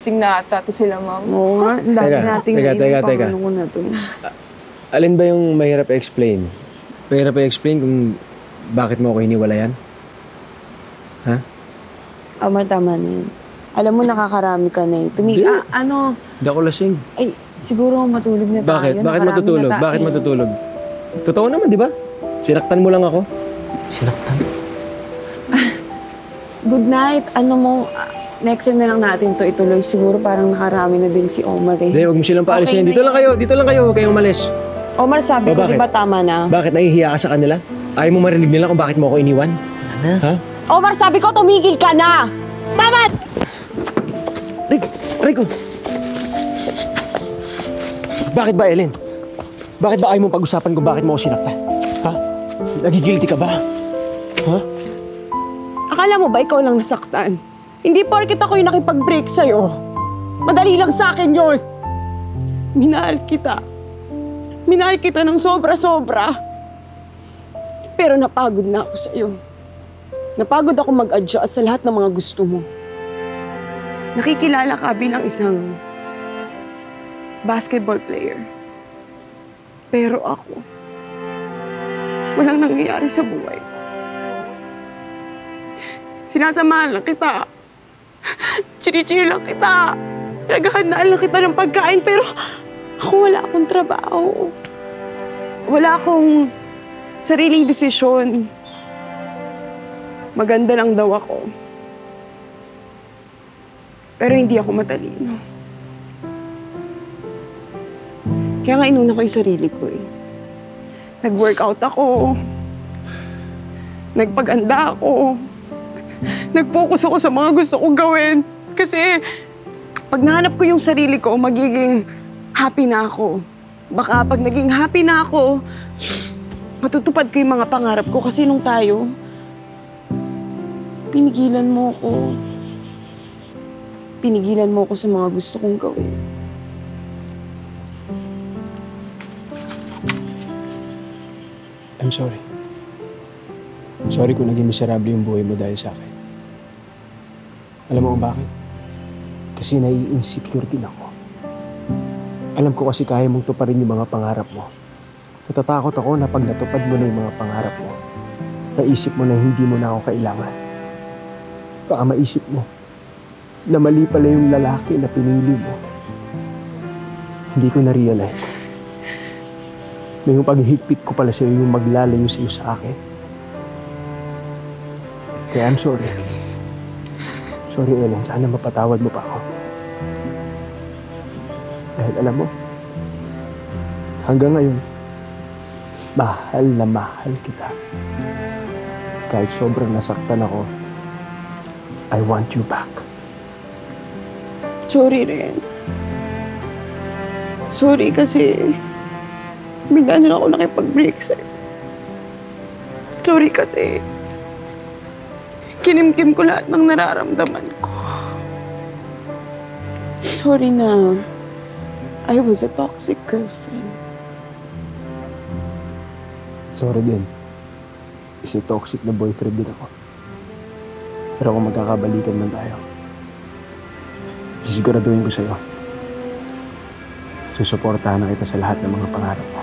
lasing na ata to sila, ma'am. Oo nga, ang dami nating teka. Paano ko na to? Alin ba yung mahirap i-explain? Mahirap i-explain kung bakit mo ako hiniwalayan? Ha? Omar, tama na yun. Alam mo, nakakarami ka na eh. Hindi. Hindi ako lasing. Ay, siguro matulog na tayo. Bakit? Bakit Nakarami matutulog? na tayo. Bakit matutulog? Totoo naman, di ba? Sinaktan mo lang ako. Sinaktan? Good night. Next time na lang natin to ituloy. Siguro parang nakarami na din si Omar eh. Hindi, huwag mo silang paalisin. Okay, Dito lang kayo. Huwag kayong umalis. Omar, sabi ko, di ba tama na? Bakit nahihiya ka sa kanila? Ayaw mo marinig nila kung bakit mo ako iniwan? Ha? Omar, sabi ko, tumigil ka na! Tama! Rico! Bakit ba, Ellen? Bakit ba ayaw mong pag-usapan kung bakit mo ako sinaktan? Ha? Nagigilty ka ba? Ha? Akala mo ba ikaw lang nasaktan? Hindi porket ako yung nakipag-break sa'yo. Madali lang sa akin yun. Minahal kita. Minahal kita ng sobra-sobra. Pero napagod na ako sa'yo. Napagod ako mag-adjust sa lahat ng mga gusto mo. Nakikilala ka bilang isang basketball player. Pero ako, walang nangyayari sa buhay ko. Sinasamahan lang kita. Chiri-chiri lang kita. Naghahandaan lang kita ng pagkain, pero ako wala akong trabaho. Wala akong sariling desisyon. Maganda lang daw ako. Pero hindi ako matalino. Kaya nga inuna ko yung sarili ko eh. Nag-workout ako. Nagpaganda ako. Nag-focus ako sa mga gusto kong gawin. Kasi pag nahanap ko yung sarili ko, magiging happy na ako. Baka pag naging happy na ako, matutupad ko yung mga pangarap ko. Kasi nung tayo, pinigilan mo ako. Pinigilan mo ako sa mga gusto kong gawin. I'm sorry. I'm sorry kung naging miserable yung buhay mo dahil sa akin. Alam mo kung bakit? Kasi nai-insecure din ako. Alam ko kasi kaya mong tuparin yung mga pangarap mo. Natatakot ako na pag natupad mo na yung mga pangarap mo, naisip mo na hindi mo na ako kailangan. Baka maisip mo na mali pala yung lalaki na pinili mo. Hindi ko na-realize na yung paghihigpit ko pala sa'yo yung maglalayo sa'yo sa akin. Kaya I'm sorry. Sorry, Ellen. Sana mapatawad mo pa ako. Dahil alam mo, hanggang ngayon, mahal na mahal kita. Kahit sobrang nasaktan ako, I want you back. Sorry rin. Sorry kasi bigla na ako nakipag-break sa'yo. Sorry kasi kinimkim ko lahat ng nararamdaman ko. Sorry na I was a toxic girlfriend. Sorry din. Kasi toxic na boyfriend din ako. Pero kung magkakabalikan man tayo, sisiguraduhin ko sa'yo. Susuportahan na kita sa lahat ng mga pangarap mo.